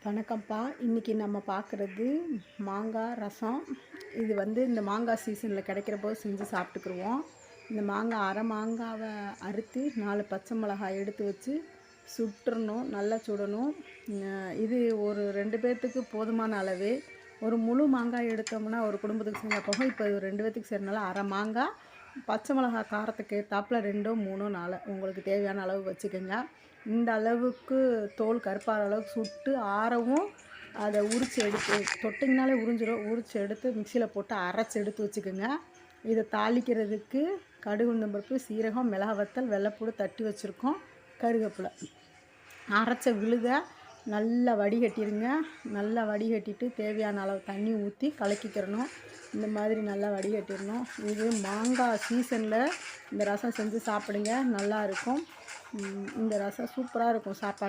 வணக்கம்ப்பா. இன்றைக்கி நம்ம பார்க்குறது மாங்காய் ரசம். இது இந்த மாங்காய் சீசனில் கிடைக்கிறப்போ செஞ்சு சாப்பிட்டுக்குருவோம். இந்த மாங்காய் அரை மாங்காவை அறுத்து 4 பச்சை மிளகாய் எடுத்து வச்சு சுட்டுறணும், நல்லா சுடணும். இது ஒரு 2 பேர்த்துக்கு போதுமான அளவு. ஒரு முழு மாங்காய் எடுத்தோம்னா ஒரு குடும்பத்துக்கு செஞ்சால் போகும். இப்போ 2 பேர்த்துக்கு செய்கிறனால அரை மாங்காய், பச்சை மிளகாய் காரத்துக்கு ஏற்றாப்புல 2, 3, 4 உங்களுக்கு தேவையான அளவு வச்சுக்கோங்க. இந்த அளவுக்கு தோல் கருப்பாகிற அளவுக்கு சுட்டு ஆறவும் அதை உரித்து எடுத்து தொட்டிங்கனாலே உறிஞ்சிடும். உரித்து எடுத்து மிக்சியில் போட்டு அரைச்சி எடுத்து வச்சுக்கோங்க. இதை தாளிக்கிறதுக்கு கடுகு, உளுந்தம் பருப்பு, சீரகம், மிளகாய் வத்தல், வெள்ளைப்பூடு தட்டி வச்சுருக்கோம், கருவேப்பிலை. அரைச்ச விழுத நல்லா வடிகட்டிடுங்க. நல்லா வடிகட்டிட்டு தேவையான அளவு தண்ணி ஊற்றி கலக்கிக்கிறணும். இந்த மாதிரி நல்லா வடிகட்டிடணும். இது மாங்காய் சீசனில் இந்த ரசம் செஞ்சு சாப்பிடுங்க, நல்லாயிருக்கும். இந்த ரசம் சூப்பராக இருக்கும் சாப்பாடு.